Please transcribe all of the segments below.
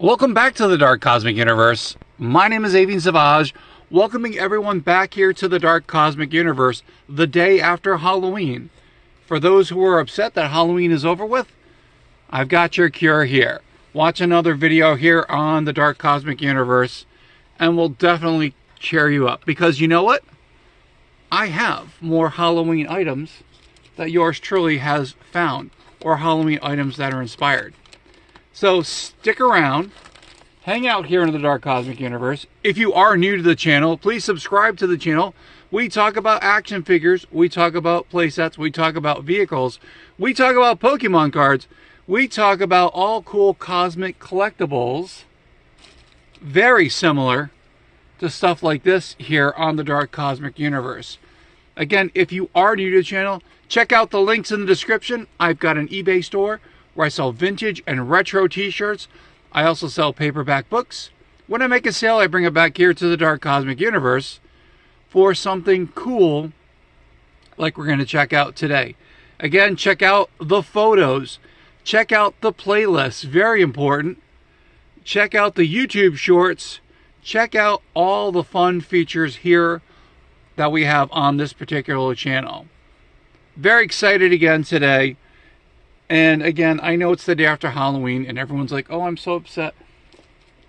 Welcome back to the Dark Cosmic Universe. My name is Avian Savage, welcoming everyone back here to the Dark Cosmic Universe the day after Halloween. For those who are upset that Halloween is over with, I've got your cure here. Watch another video here on the Dark Cosmic Universe and we'll definitely cheer you up. Because you know what? I have more Halloween items that yours truly has found, or Halloween items that are inspired. So stick around, hang out here in the Dark Cosmic Universe. If you are new to the channel, please subscribe to the channel. We talk about action figures, we talk about playsets, we talk about vehicles, we talk about Pokemon cards, we talk about all cool cosmic collectibles, very similar to stuff like this here on the Dark Cosmic Universe. Again, if you are new to the channel, check out the links in the description. I've got an eBay store where I sell vintage and retro t-shirts. I also sell paperback books. When I make a sale, I bring it back here to the Dark Cosmic Universe for something cool like we're going to check out today. Again, check out the photos. Check out the playlists, very important. Check out the YouTube shorts. Check out all the fun features here that we have on this particular channel. Very excited again today. And again, I know it's the day after Halloween and everyone's like, oh, I'm so upset.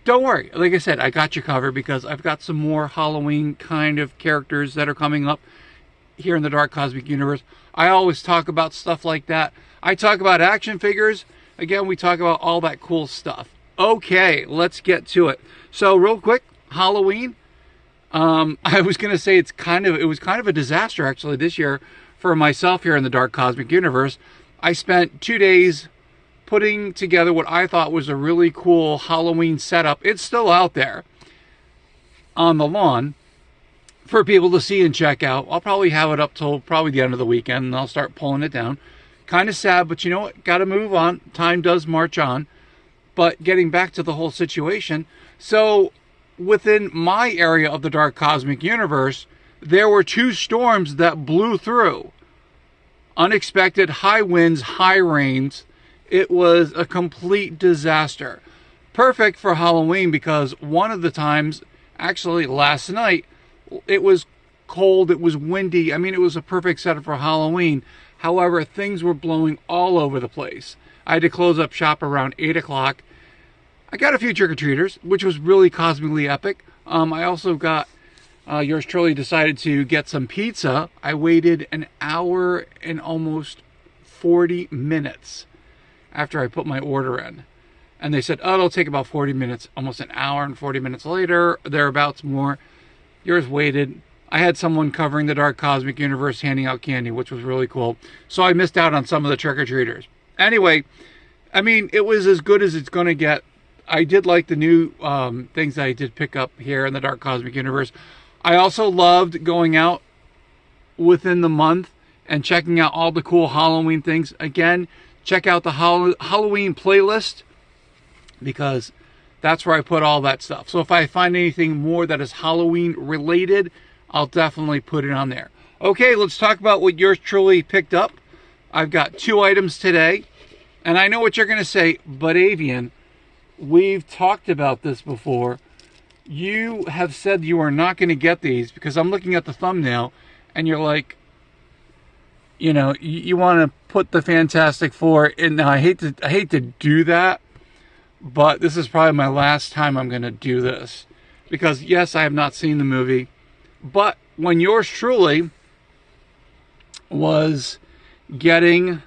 Don't worry. Like I said, I got you covered because I've got some more Halloween kind of characters that are coming up here in the Dark Cosmic Universe. I always talk about stuff like that. I talk about action figures. Again, we talk about all that cool stuff. Okay, let's get to it. So real quick, Halloween. I was going to say it was kind of a disaster actually this year for myself here in the Dark Cosmic Universe. I spent 2 days putting together what I thought was a really cool Halloween setup. It's still out there on the lawn for people to see and check out. I'll probably have it up till probably the end of the weekend and I'll start pulling it down. Kind of sad, but you know what? Got to move on. Time does march on. But getting back to the whole situation. So within my area of the Dark Cosmic Universe, there were 2 storms that blew through. Unexpected high winds, high rains. It was a complete disaster. Perfect for Halloween because one of the times, actually last night, it was cold, it was windy. I mean, it was a perfect setup for Halloween. However, things were blowing all over the place. I had to close up shop around 8 o'clock. I got a few trick-or-treaters, which was really cosmically epic. I also got yours truly decided to get some pizza. I waited an hour and almost 40 minutes after I put my order in. And they said, oh, it'll take about 40 minutes. Almost an hour and 40 minutes later, thereabouts more. Yours waited. I had someone covering the Dark Cosmic Universe handing out candy, which was really cool. So I missed out on some of the trick-or-treaters. Anyway, I mean, it was as good as it's going to get. I did like the new things that I did pick up here in the Dark Cosmic Universe. I also loved going out within the month and checking out all the cool Halloween things. Again, check out the Halloween playlist because that's where I put all that stuff. So if I find anything more that is Halloween related, I'll definitely put it on there. Okay, let's talk about what yours truly picked up. I've got 2 items today. And I know what you're going to say, but Avian, we've talked about this before. You have said you are not going to get these because I'm looking at the thumbnail and you're like, you know, you want to put the Fantastic Four in. Now, I hate to do that, but this is probably my last time I'm going to do this because yes, I have not seen the movie, but when yours truly was getting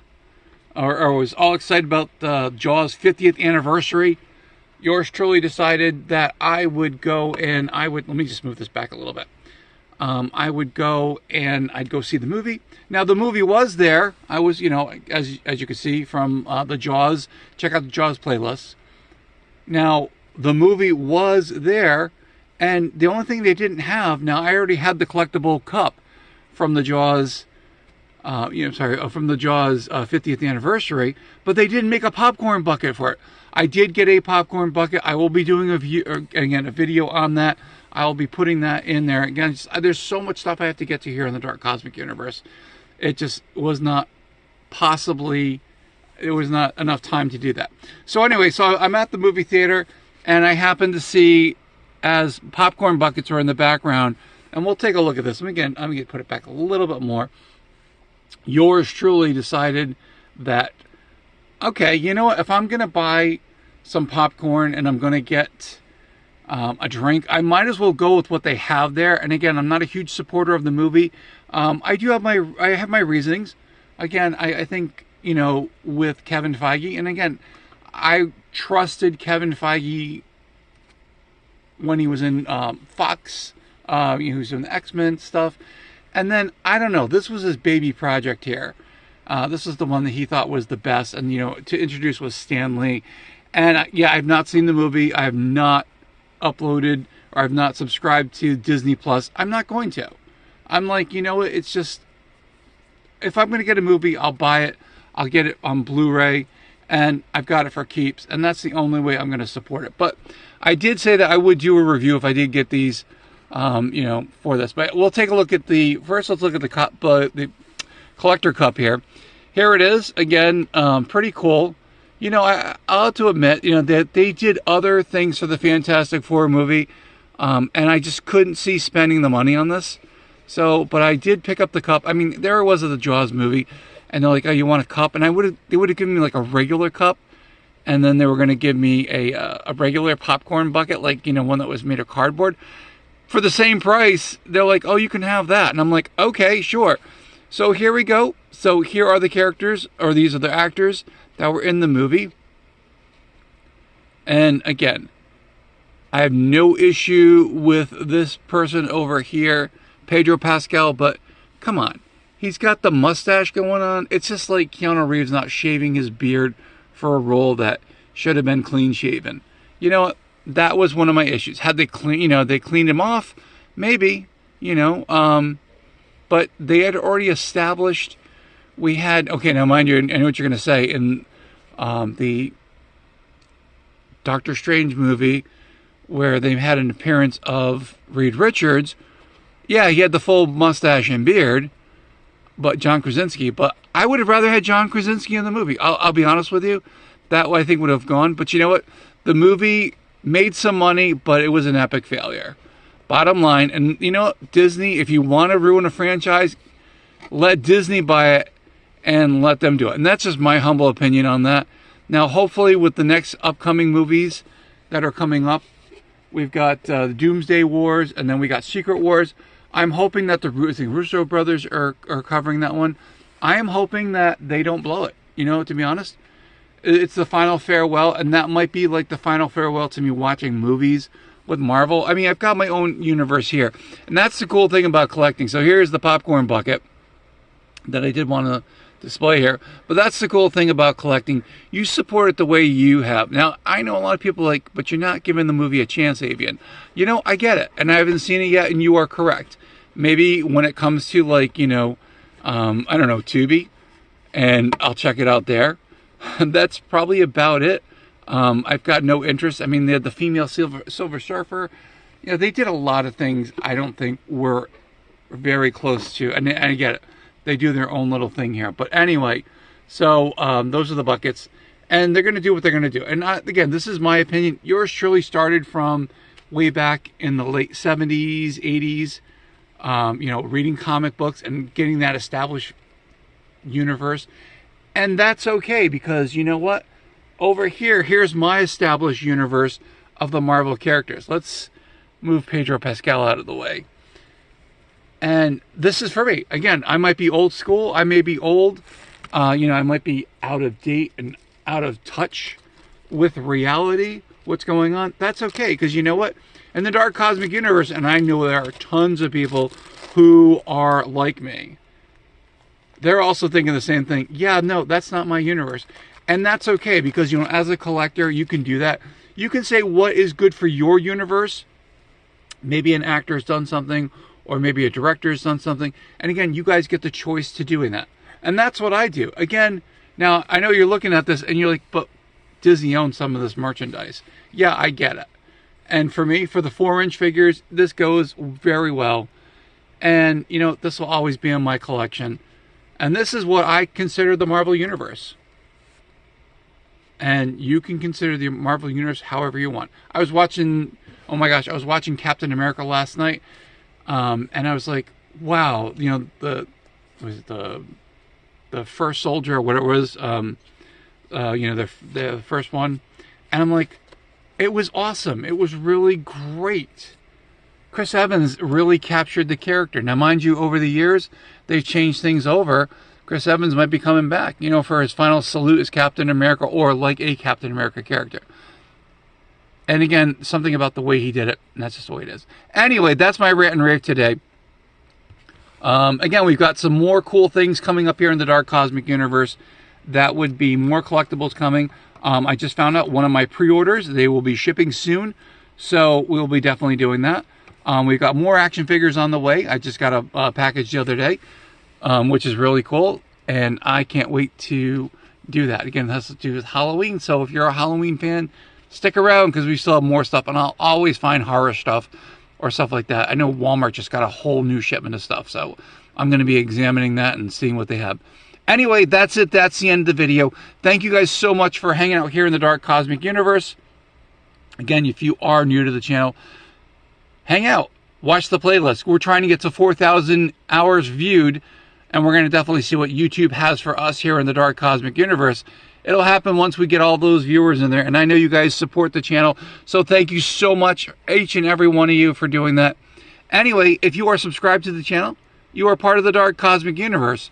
or was all excited about the Jaws 50th anniversary, yours truly decided that I would go and let me just move this back a little bit. I would go and I'd go see the movie. Now the movie was there. I was, you know, as you can see from the Jaws, check out the Jaws playlist. Now the movie was there and the only thing they didn't have, now I already had the collectible cup from the Jaws, from the Jaws 50th anniversary, but they didn't make a popcorn bucket for it. I did get a popcorn bucket. I will be doing a video on that. I'll be putting that in there. Again, there's so much stuff I have to get to here in the Dark Cosmic Universe. It just was not possibly, it was not enough time to do that. So anyway, so I'm at the movie theater And I happened to see, as popcorn buckets were in the background, and we'll take a look at this. Again, I'm going to put it back a little bit more. Yours truly decided that, okay, you know what? If I'm going to buy some popcorn and I'm going to get a drink, I might as well go with what they have there. And again, I'm not a huge supporter of the movie. I have my reasonings. Again, I think, you know, with Kevin Feige, and again, I trusted Kevin Feige when he was in Fox. He was doing the X-Men stuff. And then, I don't know, this was his baby project here. This is the one that he thought was the best. And, you know, to introduce was Stan Lee. And yeah, I've not seen the movie. I have not uploaded or I've not subscribed to Disney Plus. I'm not going to. I'm like, you know what? It's just, if I'm going to get a movie, I'll buy it. I'll get it on Blu-ray. And I've got it for keeps. And that's the only way I'm going to support it. But I did say that I would do a review if I did get these, you know, for this. But we'll take a look at first let's look at the cup, the collector cup here. Here it is. Again, pretty cool. You know, I'll have to admit, you know, that they did other things for the Fantastic Four movie. And I just couldn't see spending the money on this. So, but I did pick up the cup. I mean, there it was at the Jaws movie. And they're like, oh, you want a cup? And they would have given me like a regular cup. And then they were going to give me a regular popcorn bucket, like, you know, one that was made of cardboard. For the same price, they're like, oh, you can have that. And I'm like, okay, sure. So here we go. So here are the characters, or these are the actors that were in the movie. And again, I have no issue with this person over here, Pedro Pascal, but come on. He's got the mustache going on. It's just like Keanu Reeves not shaving his beard for a role that should have been clean shaven. You know, that was one of my issues. Had they they cleaned him off, maybe, you know, but they had already established we had, okay, now mind you, I know what you're going to say, in the Doctor Strange movie where they had an appearance of Reed Richards. Yeah, he had the full mustache and beard, but John Krasinski. But I would have rather had John Krasinski in the movie. I'll be honest with you. That I think would have gone. But you know what? The movie made some money, but it was an epic failure. Bottom line. And you know what? Disney, if you want to ruin a franchise, let Disney buy it and let them do it. And that's just my humble opinion on that. Now, hopefully with the next upcoming movies that are coming up, we've got the Doomsday Wars, and then we got Secret Wars. I'm hoping that the Russo brothers are covering that one. I am hoping that they don't blow it. You know, to be honest, it's the final farewell, and that might be like the final farewell to me watching movies with Marvel. I mean, I've got my own universe here, and that's the cool thing about collecting. So here's the popcorn bucket that I did want to display here. But that's the cool thing about collecting. You support it the way you have. Now, I know a lot of people like, but you're not giving the movie a chance, Avian. You know, I get it, and I haven't seen it yet, and you are correct. Maybe when it comes to, like, you know, I don't know, Tubi, and I'll check it out there. That's probably about it. I've got no interest. I mean, they had the female Silver Surfer. You know, they did a lot of things I don't think were very close to, and I get it. They do their own little thing here. But anyway, so those are the buckets. And they're going to do what they're going to do. And again, this is my opinion. Yours truly started from way back in the late 70s, 80s. You know, reading comic books and getting that established universe. And that's okay, because you know what? Over here, here's my established universe of the Marvel characters. Let's move Pedro Pascal out of the way. And this is for me. Again, I might be old school. I may be old. You know, I might be out of date and out of touch with reality, what's going on. That's okay, because you know what? In the Dark Cosmic Universe, and I know there are tons of people who are like me, they're also thinking the same thing. Yeah, no, that's not my universe. And that's okay, because, you know, as a collector, you can do that. You can say what is good for your universe. Maybe an actor has done something, or maybe a director has done something. And again, you guys get the choice to doing that. And that's what I do. Again, now, I know you're looking at this and you're like, but Disney owns some of this merchandise. Yeah, I get it. And for me, for the 4-inch figures, this goes very well. And, you know, this will always be in my collection. And this is what I consider the Marvel Universe. And you can consider the Marvel Universe however you want. I was watching, oh my gosh, I was watching Captain America last night. And I was like, wow, you know, the first soldier or what it was, you know, the first one. And I'm like, it was awesome. It was really great. Chris Evans really captured the character. Now, mind you, over the years, they've changed things over. Chris Evans might be coming back, you know, for his final salute as Captain America or like a Captain America character. And again, something about the way he did it, and that's just the way it is. Anyway, that's my rant and rave today. Again, we've got some more cool things coming up here in the Dark Cosmic Universe. That would be more collectibles coming. I just found out one of my pre-orders. They will be shipping soon, so we'll be definitely doing that. We've got more action figures on the way. I just got a package the other day, which is really cool, and I can't wait to do that. Again, it has to do with Halloween, so if you're a Halloween fan, stick around because we still have more stuff, and I'll always find horror stuff or stuff like that. I know Walmart just got a whole new shipment of stuff, so I'm going to be examining that and seeing what they have. Anyway, that's it. That's the end of the video. Thank you guys so much for hanging out here in the Dark Cosmic Universe. Again, if you are new to the channel, hang out. Watch the playlist. We're trying to get to 4,000 hours viewed, and we're going to definitely see what YouTube has for us here in the Dark Cosmic Universe. It'll happen once we get all those viewers in there, and I know you guys support the channel, so thank you so much, each and every one of you, for doing that. Anyway, if you are subscribed to the channel, you are part of the Dark Cosmic Universe.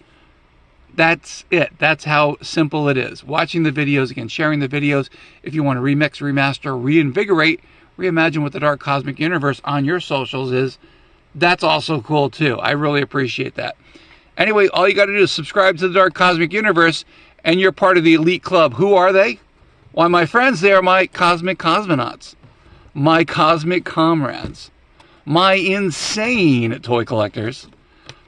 That's it. That's how simple it is. Watching the videos, again, sharing the videos. If you want to remix, remaster, reinvigorate, reimagine what the Dark Cosmic Universe on your socials is, that's also cool too. I really appreciate that. Anyway, all you got to do is subscribe to the Dark Cosmic Universe, and you're part of the elite club. Who are they? Why, my friends, they are my cosmic cosmonauts, my cosmic comrades, my insane toy collectors,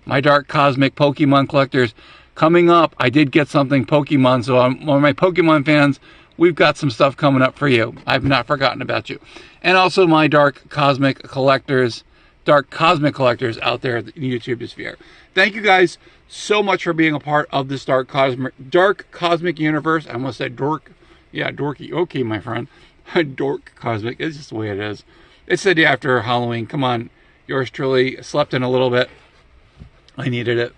my dark cosmic Pokemon collectors. Coming up, I did get something Pokemon, so one of my Pokemon fans, we've got some stuff coming up for you. I've not forgotten about you. And also my dark cosmic collectors out there in the YouTube sphere. Thank you guys so much for being a part of this dark cosmic universe. I almost said dork. Yeah, dorky. Okay, my friend. Dork cosmic. It's just the way it is. It's the day after Halloween. Come on. Yours truly slept in a little bit. I needed it.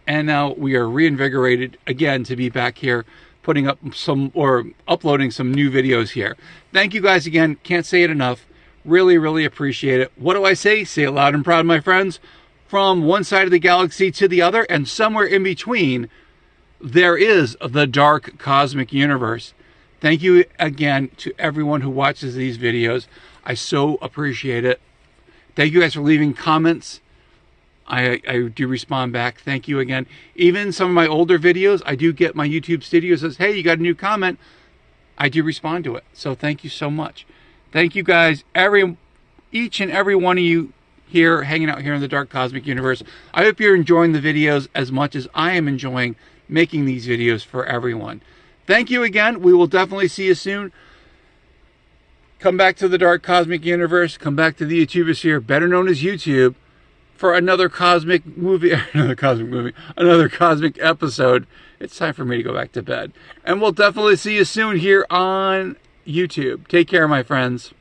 And now we are reinvigorated again to be back here putting up some, or uploading some new videos here. Thank you guys again. Can't say it enough. Really, really appreciate it. What do I say? Say it loud and proud, my friends. From one side of the galaxy to the other, and somewhere in between, there is the Dark Cosmic Universe. Thank you again to everyone who watches these videos. I so appreciate it. Thank you guys for leaving comments. I do respond back. Thank you again. Even some of my older videos, I do get my YouTube studio says, hey, you got a new comment. I do respond to it. So thank you so much. Thank you guys, each and every one of you here, hanging out here in the Dark Cosmic Universe. I hope you're enjoying the videos as much as I am enjoying making these videos for everyone. Thank you again. We will definitely see you soon. Come back to the Dark Cosmic Universe. Come back to the YouTubosphere, better known as YouTube, for another cosmic movie, another cosmic episode. It's time for me to go back to bed. And we'll definitely see you soon here on YouTube. Take care, my friends.